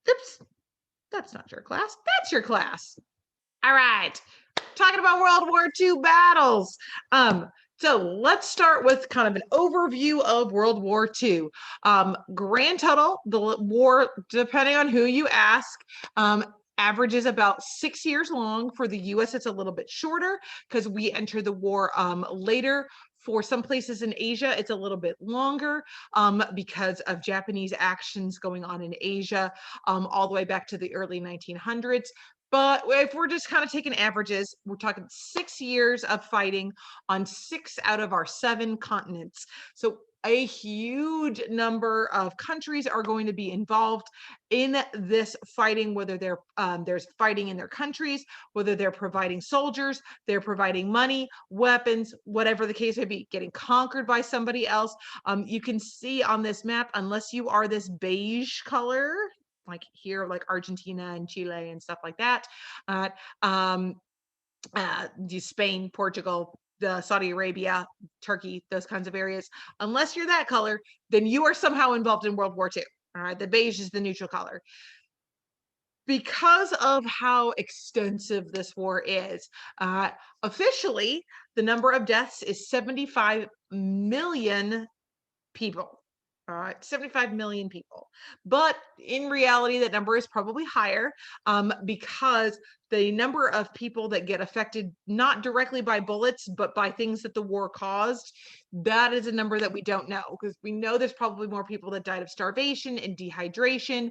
Oops, that's not your class. That's your class. All right. Talking about World War II battles. So let's start with kind of an overview of World War II. Grand total, the war, depending on who you ask, averages about 6 years long. For the US, it's a little bit shorter because we entered the war later. For some places in Asia, it's a little bit longer because of Japanese actions going on in Asia all the way back to the early 1900s. But if we're just kind of taking averages, we're talking 6 years of fighting on 6 out of our 7 continents. So a huge number of countries are going to be involved in this fighting, whether there's fighting in their countries, whether they're providing soldiers, they're providing money, weapons, whatever the case may be, getting conquered by somebody else. You can see on this map, unless you are this beige color, like here, like Argentina and Chile and stuff like that, um, Spain, Portugal, Saudi Arabia, Turkey, those kinds of areas. Unless you're that color, then you are somehow involved in World War II. All right, the beige is the neutral color. Because of how extensive this war is, officially, the number of deaths is 75 million people. 75 million people. But in reality, that number is probably higher because the number of people that get affected, not directly by bullets, but by things that the war caused, that is a number that we don't know, because we know there's probably more people that died of starvation and dehydration,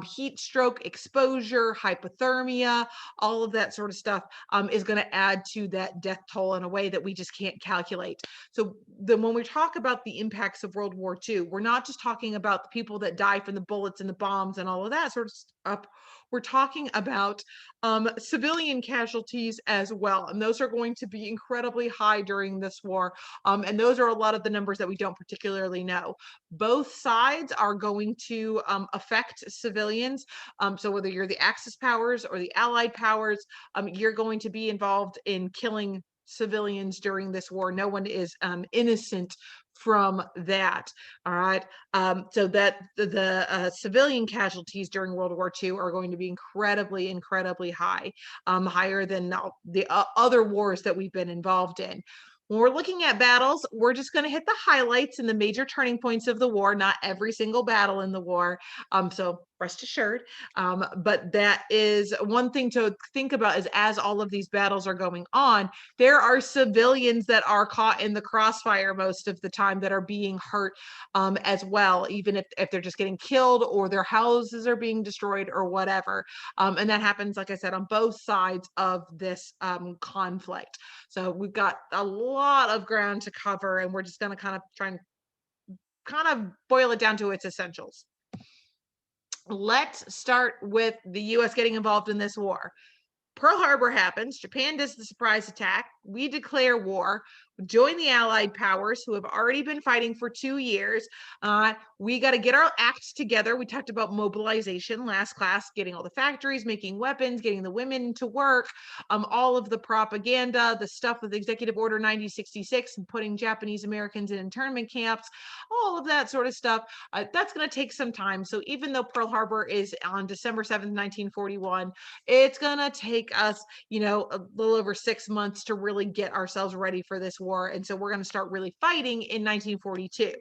heat stroke, exposure, hypothermia, all of that sort of stuff is going to add to that death toll in a way that we just can't calculate. So then when we talk about the impacts of World War II, we're not just talking about the people that die from the bullets and the bombs and all of that sort of stuff. We're talking about civilian casualties as well. And those are going to be incredibly high during this war. And those are a lot of the numbers that we don't particularly know. Both sides are going to affect civilians. So whether you're the Axis powers or the Allied powers, you're going to be involved in killing civilians during this war. No one is innocent from that. All right. So that the civilian casualties during World War II are going to be incredibly, incredibly high, higher than the other wars that we've been involved in. When we're looking at battles, we're just going to hit the highlights and the major turning points of the war, not every single battle in the war. So rest assured. But that is one thing to think about, is as all of these battles are going on, there are civilians that are caught in the crossfire most of the time that are being hurt as well, even if they're just getting killed or their houses are being destroyed or whatever. And that happens, like I said, on both sides of this conflict. So we've got a lot of ground to cover, and we're just going to kind of try and kind of boil it down to its essentials. Let's start with the US getting involved in this war. Pearl Harbor happens. Japan does the surprise attack. We declare war, join the Allied powers who have already been fighting for 2 years. We got to get our acts together. We talked about mobilization last class, getting all the factories, making weapons, getting the women to work, all of the propaganda, the stuff with Executive Order 9066 and putting Japanese Americans in internment camps, all of that sort of stuff. That's going to take some time. So even though Pearl Harbor is on December 7th, 1941, it's going to take us, a little over 6 months to really get ourselves ready for this war. And so we're going to start really fighting in 1942.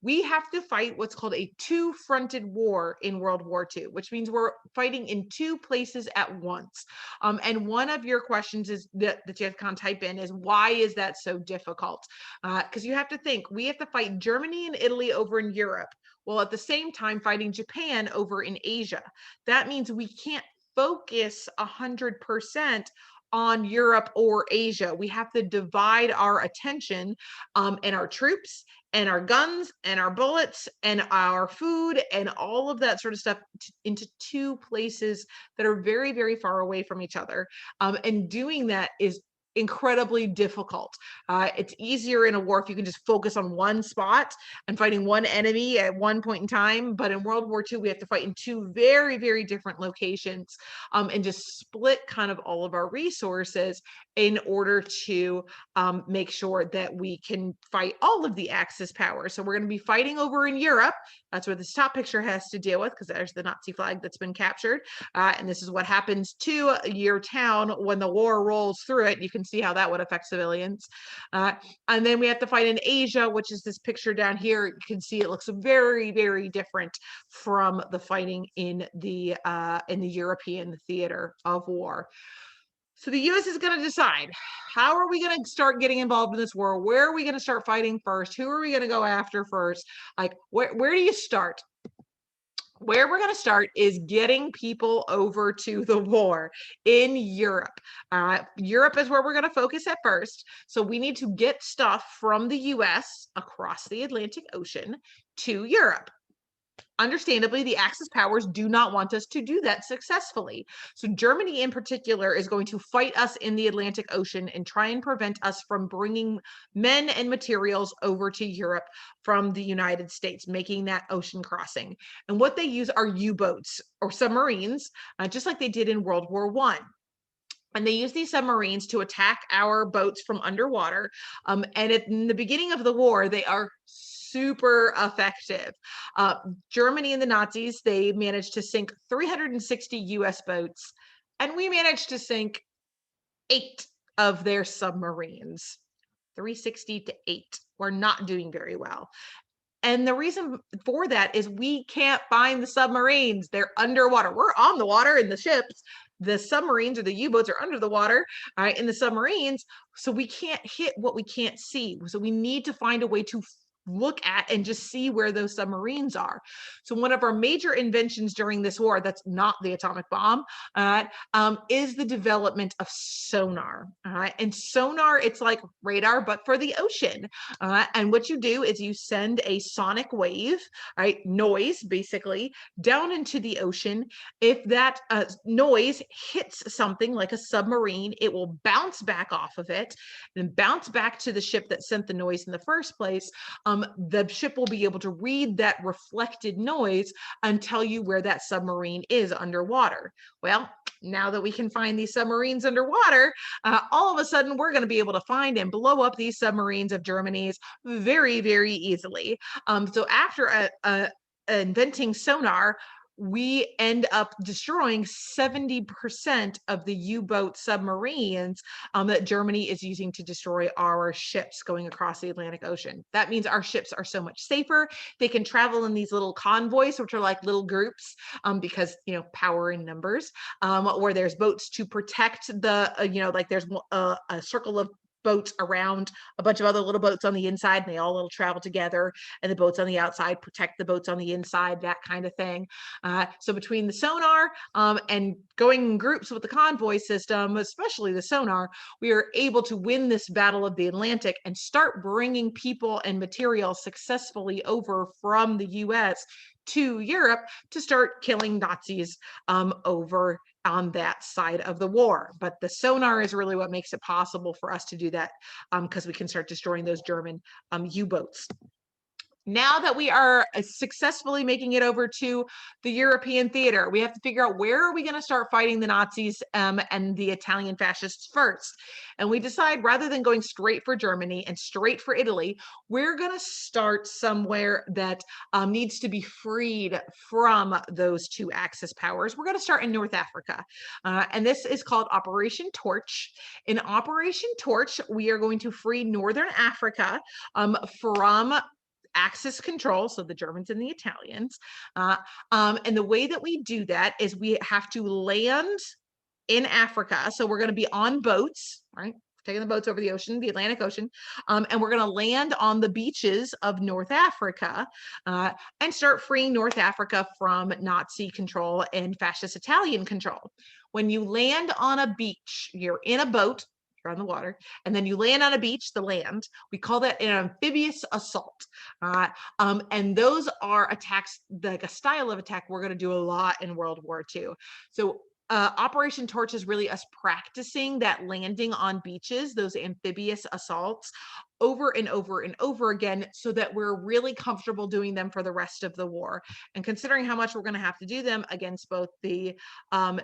We have to fight what's called a two-fronted war in World War II, which means we're fighting in 2 places at once. And one of your questions is that you have to kind of type in is, why is that so difficult? Because you have to think, we have to fight Germany and Italy over in Europe, while at the same time fighting Japan over in Asia. That means we can't focus 100% on Europe or Asia. We have to divide our attention and our troops and our guns and our bullets and our food and all of that sort of stuff into 2 places that are very, very far away from each other. And doing that is incredibly difficult. It's easier in a war if you can just focus on one spot and fighting one enemy at one point in time. But in World War II, we have to fight in two very, very different locations, and just split kind of all of our resources in order to make sure that we can fight all of the Axis powers. So we're going to be fighting over in Europe. That's where this top picture has to deal with, because there's the Nazi flag that's been captured. And this is what happens to your town when the war rolls through it. You can see how that would affect civilians. And then we have to fight in Asia, which is this picture down here. You can see it looks very, very different from the fighting in the European theater of war. So the U.S. is going to decide, how are we going to start getting involved in this war? Where are we going to start fighting first? Who are we going to go after first? Like, where do you start? Where we're going to start is getting people over to the war in Europe. Europe is where we're going to focus at first. So we need to get stuff from the US across the Atlantic Ocean to Europe. Understandably, the Axis powers do not want us to do that successfully. So Germany in particular is going to fight us in the Atlantic Ocean and try and prevent us from bringing men and materials over to Europe from the United States, making that ocean crossing. And what they use are U-boats or submarines, just like they did in World War I. And they use these submarines to attack our boats from underwater. And in the beginning of the war, they are super effective. Germany and the Nazis, they managed to sink 360 US boats, and we managed to sink 8 of their submarines. 360 to 8. We're not doing very well. And the reason for that is we can't find the submarines. They're underwater. We're on the water in the ships. The submarines or the U-boats are under the water, all right, in the submarines. So we can't hit what we can't see. So we need to find a way to look at and just see where those submarines are. So one of our major inventions during this war, that's not the atomic bomb, is the development of sonar. And sonar, it's like radar, but for the ocean. And what you do is you send a sonic wave, right, noise basically, down into the ocean. If that noise hits something like a submarine, it will bounce back off of it and bounce back to the ship that sent the noise in the first place. The ship will be able to read that reflected noise and tell you where that submarine is underwater. Well, now that we can find these submarines underwater, all of a sudden we're going to be able to find and blow up these submarines of Germany's very, very easily. So after inventing sonar, we end up destroying 70% of the U-boat submarines that Germany is using to destroy our ships going across the Atlantic Ocean. That means our ships are so much safer. They can travel in these little convoys, which are like little groups, because, power in numbers, where there's boats to protect the, like there's a circle of boats around a bunch of other little boats on the inside, and they all travel together, and the boats on the outside protect the boats on the inside, that kind of thing. So between the sonar and going in groups with the convoy system, especially the sonar, we are able to win this battle of the Atlantic and start bringing people and materials successfully over from the US to Europe to start killing Nazis over on that side of the war. But the sonar is really what makes it possible for us to do that, because we can start destroying those German U-boats. Now that we are successfully making it over to the European theater, we have to figure out, where are we going to start fighting the Nazis and the Italian fascists first? And we decide, rather than going straight for Germany and straight for Italy, we're going to start somewhere that needs to be freed from those two Axis powers. We're going to start in North Africa. And this is called Operation Torch. In Operation Torch, we are going to free Northern Africa from Axis control, so the Germans and the Italians. And the way that we do that is we have to land in Africa. So we're going to be on boats, right? Taking the boats over the ocean, the Atlantic Ocean, and we're going to land on the beaches of North Africa and start freeing North Africa from Nazi control and fascist Italian control. When you land on a beach, you're in a boat, on the water, and then you land on a beach, the land. We call that an amphibious assault. And those are attacks, like a style of attack we're going to do a lot in World War II. So Operation Torch is really us practicing that landing on beaches, those amphibious assaults over and over and over again so that we're really comfortable doing them for the rest of the war. And considering how much we're going to have to do them against both the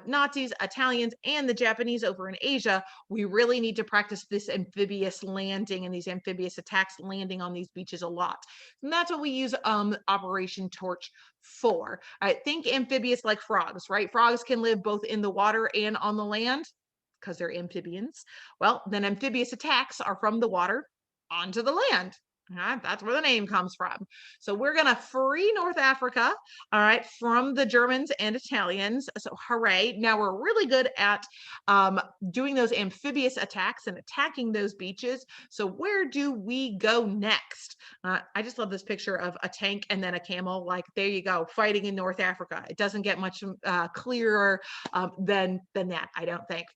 Nazis, Italians, and the Japanese over in Asia, we really need to practice this amphibious landing and these amphibious attacks landing on these beaches a lot. And that's what we use Operation Torch for. I think amphibious like frogs, right? Frogs can live both in the water and on the land because they're amphibians. Well, then amphibious attacks are from the water onto the land. That's where the name comes from. So we're going to free North Africa, all right, from the Germans and Italians. So hooray. Now we're really good at doing those amphibious attacks and attacking those beaches. So where do we go next? I just love this picture of a tank and then a camel. Like, there you go, fighting in North Africa. It doesn't get much clearer than that, I don't think.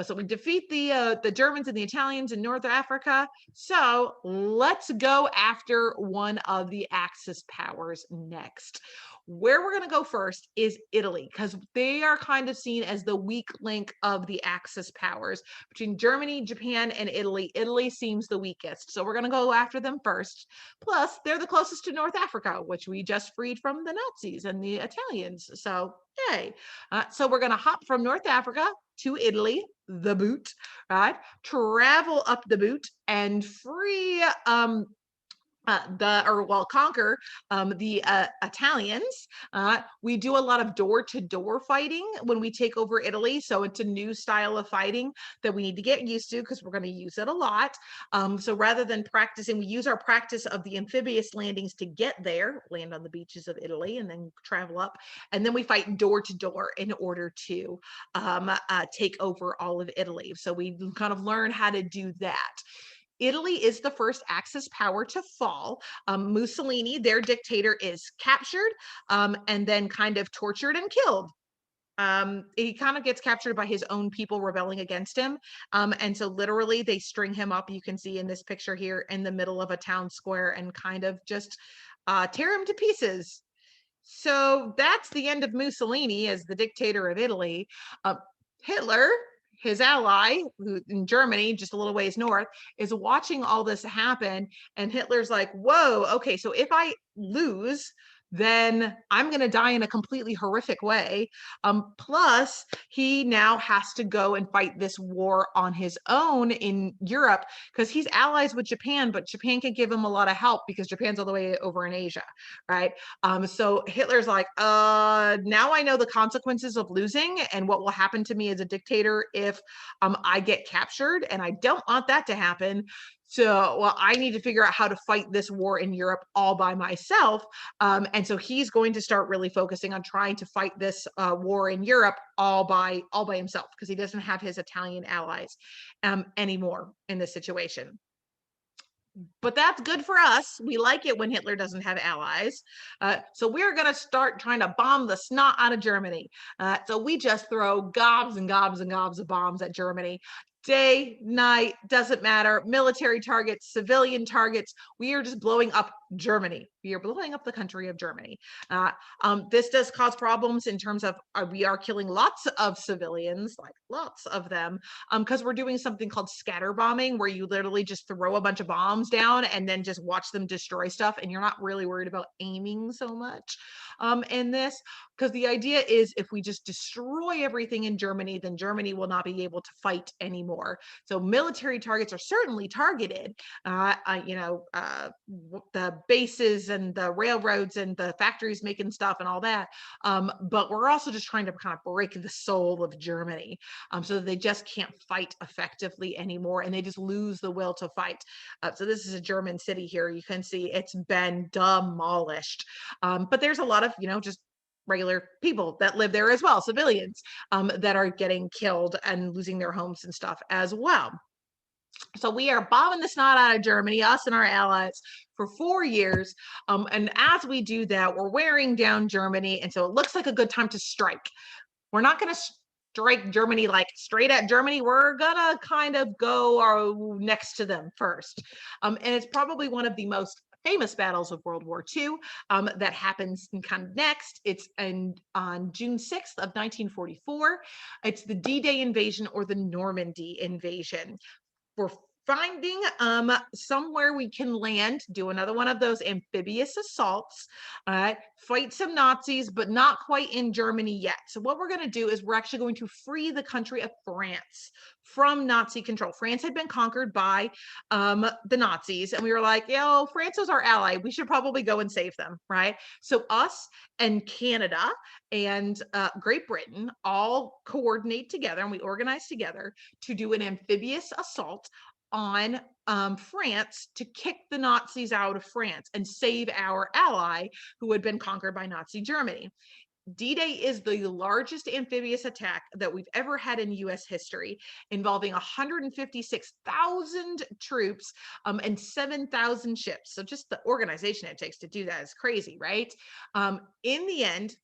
So we defeat the Germans and the Italians in North Africa. So let's go after one of the Axis powers next. Where we're going to go first is Italy, because they are kind of seen as the weak link of the Axis powers. Between Germany, Japan, and Italy, Italy seems the weakest. So we're going to go after them first. Plus, they're the closest to North Africa, which we just freed from the Nazis and the Italians. So, yay. So we're going to hop from North Africa to Italy, the boot, right? Travel up the boot and free conquer the Italians. We do a lot of door-to-door fighting when we take over Italy. So it's a new style of fighting that we need to get used to because we're going to use it a lot. So rather than practicing, we use our practice of the amphibious landings to get there, land on the beaches of Italy, and then travel up. And then we fight door-to-door in order to take over all of Italy. So we kind of learn how to do that. Italy is the first Axis power to fall. Mussolini, their dictator, is captured and then kind of tortured and killed. He kind of gets captured by his own people rebelling against him. And so literally they string him up, you can see in this picture here, in the middle of a town square and kind of just tear him to pieces. So that's the end of Mussolini as the dictator of Italy. Hitler, his ally, who in Germany, just a little ways north, is watching all this happen. And Hitler's like, whoa, okay, so if I lose, then I'm going to die in a completely horrific way. Plus, he now has to go and fight this war on his own in Europe because he's allies with Japan, but Japan can give him a lot of help because Japan's all the way over in Asia, right? So Hitler's like, now I know the consequences of losing and what will happen to me as a dictator if I get captured, and I don't want that to happen. So, well, I need to figure out how to fight this war in Europe all by myself. And so he's going to start really focusing on trying to fight this war in Europe all by himself because he doesn't have his Italian allies anymore in this situation. But that's good for us. We like it when Hitler doesn't have allies. So we're going to start trying to bomb the snot out of Germany. So we just throw gobs and gobs and gobs of bombs at Germany. Day, night, doesn't matter. Military targets, civilian targets. We are just blowing up Germany. We are blowing up the country of Germany. This does cause problems in terms of we are killing lots of civilians, like lots of them, because we're doing something called scatter bombing, where you literally just throw a bunch of bombs down and then just watch them destroy stuff. And you're not really worried about aiming so much in this, because the idea is if we just destroy everything in Germany, then Germany will not be able to fight anymore. So military targets are certainly targeted, the bases and the railroads and the factories making stuff and all that. But we're also just trying to kind of break the soul of Germany so that they just can't fight effectively anymore and they just lose the will to fight. So this is a German city here. You can see it's been demolished. But there's a lot of, just regular people that live there as well, civilians that are getting killed and losing their homes and stuff as well. So we are bombing the snot out of Germany, us and our allies, for 4 years. And as we do that, we're wearing down Germany. And so it looks like a good time to strike. We're not going to strike Germany like straight at Germany. We're going to kind of go next to them first. And it's probably one of the most famous battles of World War II. That happens kind of next. It's on June 6th of 1944. It's the D-Day invasion or the Normandy invasion. We're finding somewhere we can land, do another one of those amphibious assaults, fight some Nazis, but not quite in Germany yet. So what we're going to do is we're actually going to free the country of France from Nazi control. France had been conquered by the Nazis, and we were like, yo, France is our ally. We should probably go and save them, right? So us and Canada and Great Britain all coordinate together, and we organize together to do an amphibious assault on France to kick the Nazis out of France and save our ally who had been conquered by Nazi Germany. D-Day is the largest amphibious attack that we've ever had in U.S. history, involving 156,000 troops and 7,000 ships. So just the organization it takes to do that is crazy, right? In the end,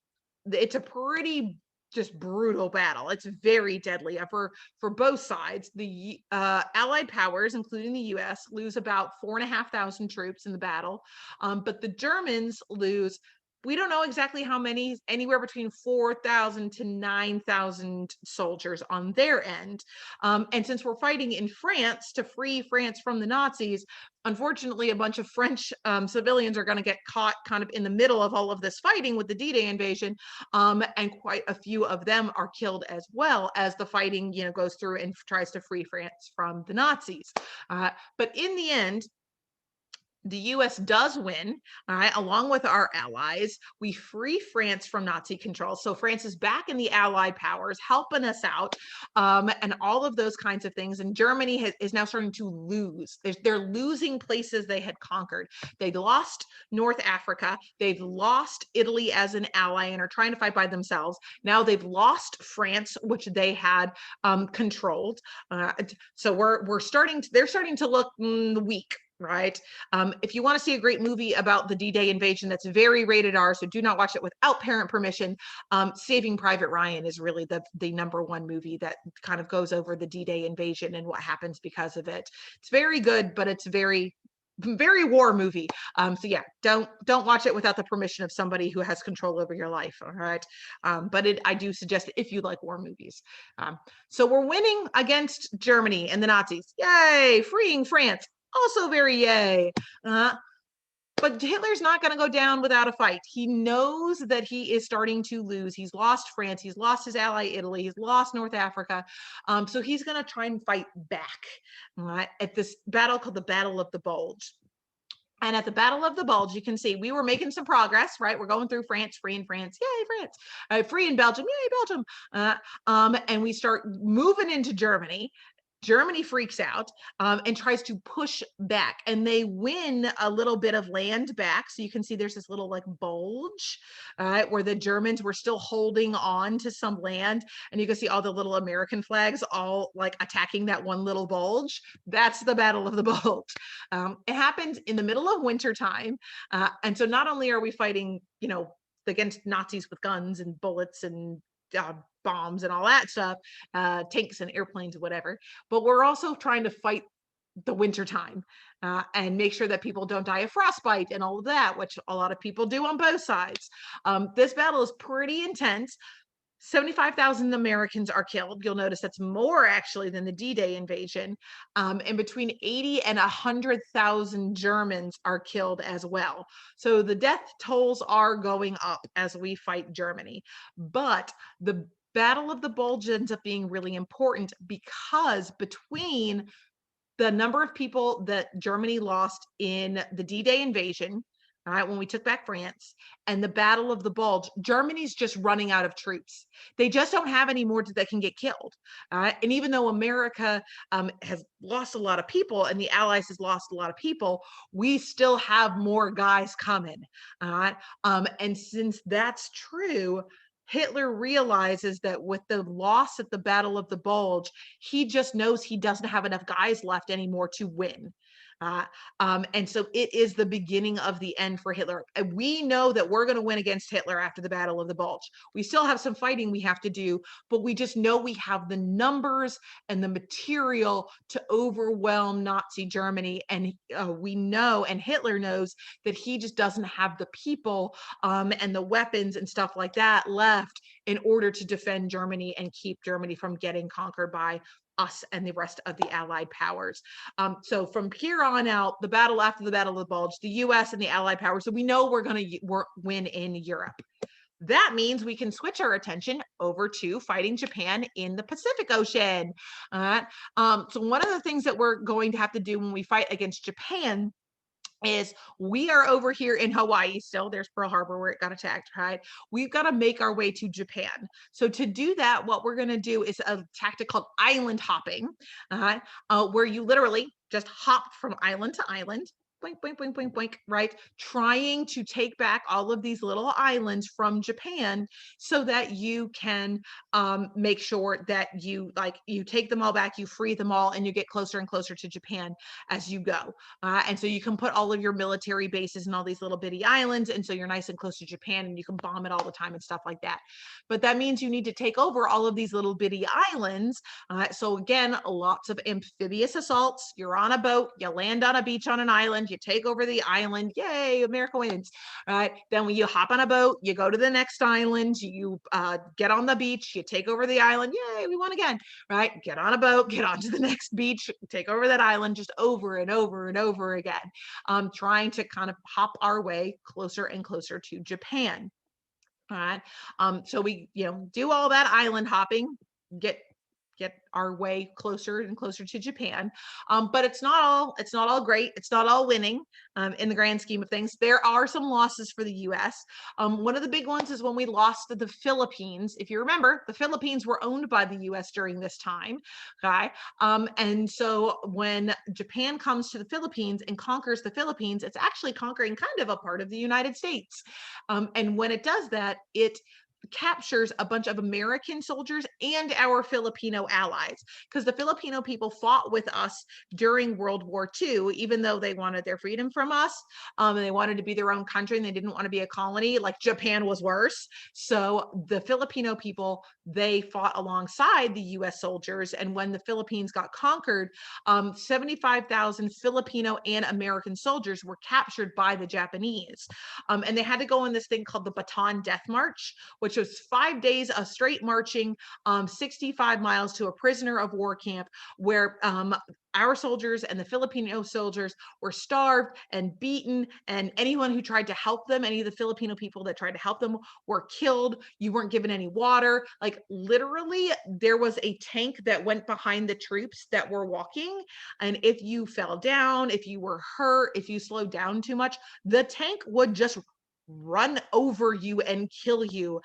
it's a pretty just brutal battle. It's very deadly for both sides. The Allied powers, including the U.S., lose about 4,500 troops in the battle, but the Germans lose. We don't know exactly how many, anywhere between 4,000 to 9,000 soldiers on their end. And since we're fighting in France to free France from the Nazis, unfortunately, a bunch of French civilians are going to get caught kind of in the middle of all of this fighting with the D-Day invasion, and quite a few of them are killed as well as the fighting, goes through and tries to free France from the Nazis. But in the end, the US does win, all right, along with our allies. We free France from Nazi control. So France is back in the Allied powers, helping us out, and all of those kinds of things. And Germany is now starting to lose. They're losing places they had conquered. They lost North Africa. They've lost Italy as an ally and are trying to fight by themselves. Now they've lost France, which they had controlled. So they're starting to look weak, right? If you want to see a great movie about the D-Day invasion that's very rated R, so do not watch it without parent permission, Saving Private Ryan is really the number one movie that kind of goes over the D-Day invasion and what happens because of it. It's very good, but it's very war movie. So yeah, don't watch it without the permission of somebody who has control over your life. All right. But I do suggest it if you like war movies. So we're winning against Germany and the Nazis. Yay, freeing France. Also very yay. But Hitler's not going to go down without a fight. He knows that he is starting to lose. He's lost France. He's lost his ally Italy. He's lost North Africa. So he's going to try and fight back at this battle called the Battle of the Bulge. And at the Battle of the Bulge, you can see we were making some progress, right? We're going through France, free in France, yay, France. Free in Belgium, yay, Belgium. And we start moving into Germany. Germany freaks out and tries to push back, and they win a little bit of land back. So you can see there's this little like bulge where the Germans were still holding on to some land, and you can see all the little American flags all like attacking that one little bulge. That's the Battle of the Bulge. It happened in the middle of winter time, and so not only are we fighting, against Nazis with guns and bullets and bombs and all that stuff, tanks and airplanes, whatever. But we're also trying to fight the winter time and make sure that people don't die of frostbite and all of that, which a lot of people do on both sides. This battle is pretty intense. 75,000 Americans are killed. You'll notice that's more actually than the D-Day invasion. And between 80 and 100,000 Germans are killed as well. So the death tolls are going up as we fight Germany. But the Battle of the Bulge ends up being really important because between the number of people that Germany lost in the D-Day invasion, all right, when we took back France, and the Battle of the Bulge, Germany's just running out of troops. They just don't have any more that can get killed. And even though America has lost a lot of people and the Allies has lost a lot of people, we still have more guys coming. And since that's true, Hitler realizes that with the loss at the Battle of the Bulge, he just knows he doesn't have enough guys left anymore to win. Uh, and so it is the beginning of the end for Hitler. And we know that we're going to win against Hitler after the Battle of the Bulge. We still have some fighting we have to do, but we just know we have the numbers and the material to overwhelm Nazi Germany. And we know, and Hitler knows, that he just doesn't have the people and the weapons and stuff like that left in order to defend Germany and keep Germany from getting conquered by us and the rest of the Allied powers. So from here on out, the battle after the Battle of the Bulge, the US and the Allied powers, so we know we're going to win in Europe. That means we can switch our attention over to fighting Japan in the Pacific Ocean. So one of the things that we're going to have to do when we fight against Japan is we are over here in Hawaii still. There's Pearl Harbor where it got attacked, right? We've got to make our way to Japan. So to do that, what we're going to do is a tactic called island hopping, where you literally just hop from island to island. Boink, boink, boink, boink, boink, right? Trying to take back all of these little islands from Japan so that you can make sure that you take them all back, you free them all, and you get closer and closer to Japan as you go. And so you can put all of your military bases in all these little bitty islands. And so you're nice and close to Japan and you can bomb it all the time and stuff like that. But that means you need to take over all of these little bitty islands. So again, lots of amphibious assaults. You're on a boat, you land on a beach on an island, you take over the island. Yay, America wins. Right? Then when you hop on a boat, you go to the next island, you get on the beach, you take over the island. Yay, we won again. Right? Get on a boat, get onto the next beach, take over that island, just over and over and over again, trying to kind of hop our way closer and closer to Japan. All right. So we, do all that island hopping, get our way closer and closer to Japan. But it's not all great. It's not all winning in the grand scheme of things. There are some losses for the US. One of the big ones is when we lost to the Philippines. If you remember, the Philippines were owned by the US during this time. Okay. And so when Japan comes to the Philippines and conquers the Philippines, it's actually conquering kind of a part of the United States. And when it does that, it captures a bunch of American soldiers and our Filipino allies, because the Filipino people fought with us during World War II, even though they wanted their freedom from us, and they wanted to be their own country and they didn't want to be a colony. Like Japan was worse. So the Filipino people, they fought alongside the US soldiers. And when the Philippines got conquered, 75,000 Filipino and American soldiers were captured by the Japanese. And they had to go on this thing called the Bataan Death March, which was 5 days of straight marching, 65 miles to a prisoner of war camp where our soldiers and the Filipino soldiers were starved and beaten, and anyone who tried to help them, any of the Filipino people that tried to help them, were killed. You weren't given any water. Like literally, there was a tank that went behind the troops that were walking, and if you fell down, if you were hurt, if you slowed down too much, the tank would just run over you and kill you,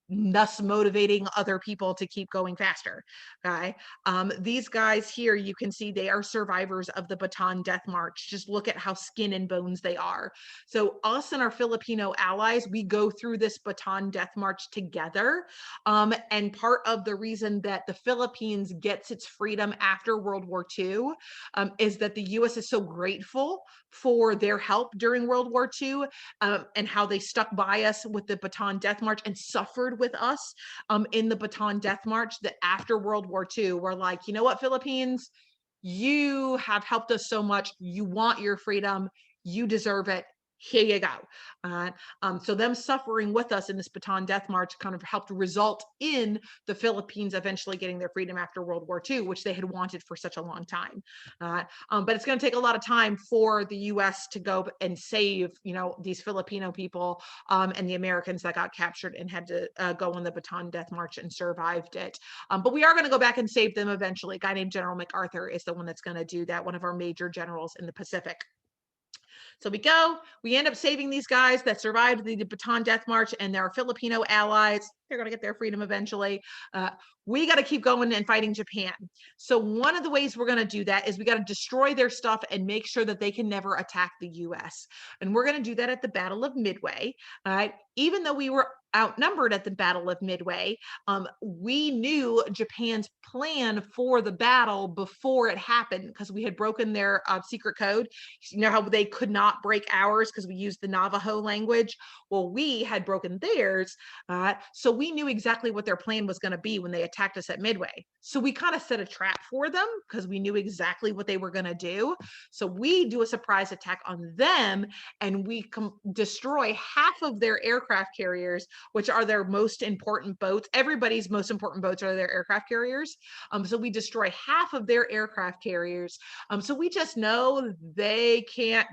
thus motivating other people to keep going faster. Okay. These guys here, you can see they are survivors of the Bataan Death March. Just look at how skin and bones they are. So us and our Filipino allies, we go through this Bataan Death March together. And part of the reason that the Philippines gets its freedom after World War II is that the US is so grateful for their help during World War II, and how they stuck by us with the Bataan Death March and suffered with us in the Bataan Death March, that after World War II, we're like, you know what, Philippines, you have helped us so much. You want your freedom. You deserve it. Here you go. So them suffering with us in this Bataan Death March kind of helped result in the Philippines eventually getting their freedom after World War II, which they had wanted for such a long time. But it's going to take a lot of time for the U.S. to go and save, these Filipino people and the Americans that got captured and had to go on the Bataan Death March and survived it. But we are going to go back and save them eventually. A guy named General MacArthur is the one that's going to do that, one of our major generals in the Pacific. So we end up saving these guys that survived the Bataan Death March, and their Filipino allies. They're going to get their freedom eventually. We got to keep going and fighting Japan. So one of the ways we're going to do that is we got to destroy their stuff and make sure that they can never attack the US. And we're going to do that at the Battle of Midway. All right. Even though we were outnumbered at the Battle of Midway, we knew Japan's plan for the battle before it happened because we had broken their secret code. You know how they could not break ours because we used the Navajo language? Well, we had broken theirs. So we knew exactly what their plan was going to be when they attacked us at Midway. So we kind of set a trap for them because we knew exactly what they were going to do. So we do a surprise attack on them, and we destroy half of their aircraft carriers, which are their most important boats. Everybody's most important boats are their aircraft carriers. So we destroy half of their aircraft carriers. So we just know they can't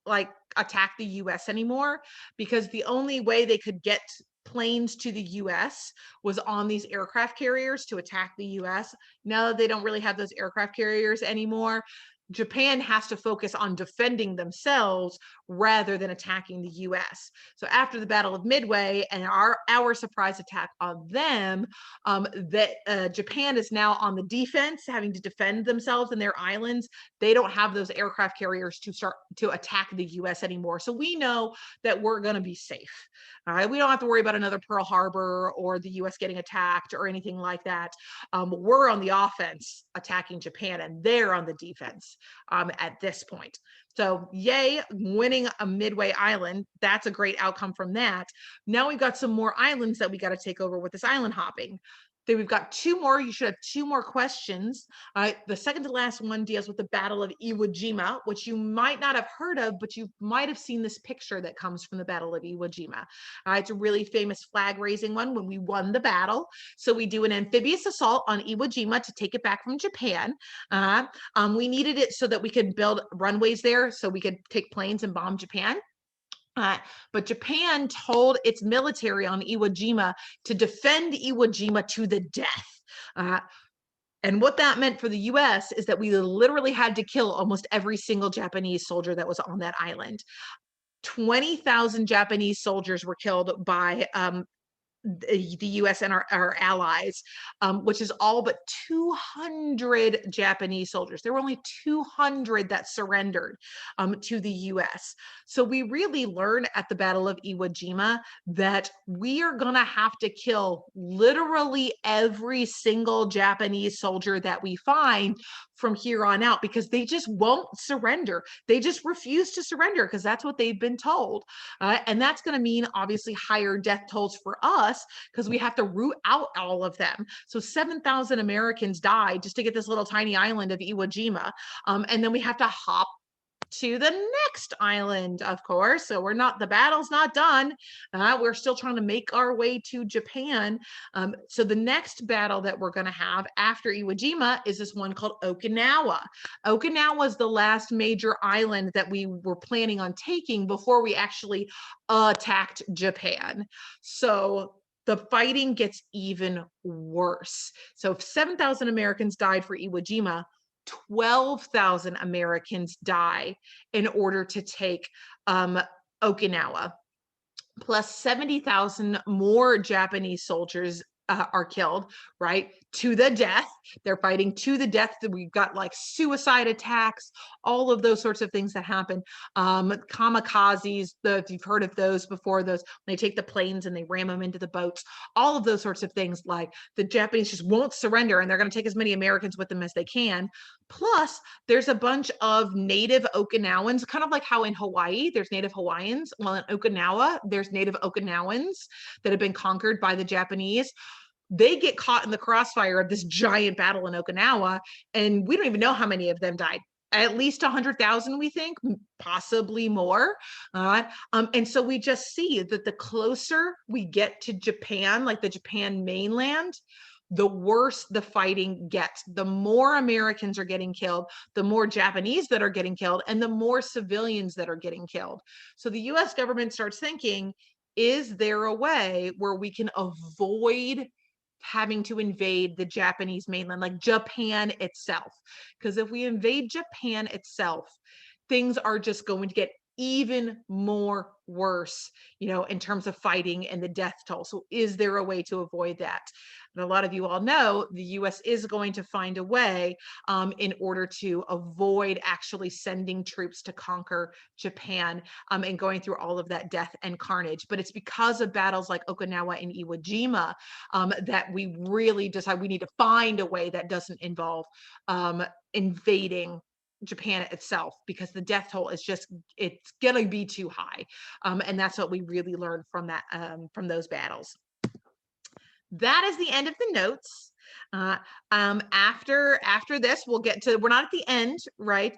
like attack the US anymore, because the only way they could get planes to the US was on these aircraft carriers to attack the US. Now that they don't really have those aircraft carriers anymore, Japan has to focus on defending themselves rather than attacking the US. So after the Battle of Midway and our surprise attack on them, Japan is now on the defense, having to defend themselves and their islands. They don't have those aircraft carriers to start to attack the US anymore. So we know that we're going to be safe. All right, we don't have to worry about another Pearl Harbor or the US getting attacked or anything like that. We're on the offense attacking Japan, and they're on the defense at this point. So yay, winning a Midway Island. That's a great outcome from that. Now we've got some more islands that we got to take over with this island hopping. Then we've got two more. You should have two more questions. The second to last one deals with the Battle of Iwo Jima, which you might not have heard of, but you might have seen this picture that comes from the Battle of Iwo Jima. It's a really famous flag raising one when we won the battle. So we do an amphibious assault on Iwo Jima to take it back from Japan. We needed it so that we could build runways there so we could take planes and bomb Japan. But Japan told its military on Iwo Jima to defend Iwo Jima to the death. And what that meant for the US is that we literally had to kill almost every single Japanese soldier that was on that island. 20,000 Japanese soldiers were killed by the US and our allies, which is all but 200 Japanese soldiers. There were only 200 that surrendered to the US. So we really learned at the Battle of Iwo Jima that we are going to have to kill literally every single Japanese soldier that we find from here on out, because they just won't surrender. They just refuse to surrender because that's what they've been told. And that's going to mean obviously higher death tolls for us, because we have to root out all of them. So 7,000 Americans died just to get this little tiny island of Iwo Jima. And then we have to hop to the next island, of course. So the battle's not done. We're still trying to make our way to Japan. So the next battle that we're going to have after Iwo Jima is this one called Okinawa. Okinawa is the last major island that we were planning on taking before we actually attacked Japan. So the fighting gets even worse. So if 7,000 Americans died for Iwo Jima, 12,000 Americans die in order to take Okinawa, plus 70,000 more Japanese soldiers are killed, right? To the death. They're fighting to the death. We've got like suicide attacks, all of those sorts of things that happen. Kamikazes, if you've heard of those before, those when they take the planes and they ram them into the boats, all of those sorts of things. Like the Japanese just won't surrender, and they're going to take as many Americans with them as they can. Plus, there's a bunch of native Okinawans, kind of like how in Hawaii there's native Hawaiians. Well, in Okinawa, there's native Okinawans that have been conquered by the Japanese. They get caught in the crossfire of this giant battle in Okinawa, and we don't even know how many of them died. At least 100,000, we think, possibly more. And so we just see that the closer we get to Japan, like the Japan mainland, the worse the fighting gets. The more Americans are getting killed, the more Japanese that are getting killed, and the more civilians that are getting killed. So the US government starts thinking, is there a way where we can avoid having to invade the Japanese mainland, like Japan itself? Because if we invade Japan itself, things are just going to get even more worse, in terms of fighting and the death toll. So is there a way to avoid that? And a lot of you all know the US is going to find a way in order to avoid actually sending troops to conquer Japan and going through all of that death and carnage. But it's because of battles like Okinawa and Iwo Jima that we really decide we need to find a way that doesn't involve invading Japan itself, because the death toll is just, it's gonna be too high. And that's what we really learned from that, from those battles. That is the end of the notes. After this, we'll get to, we're not at the end, right?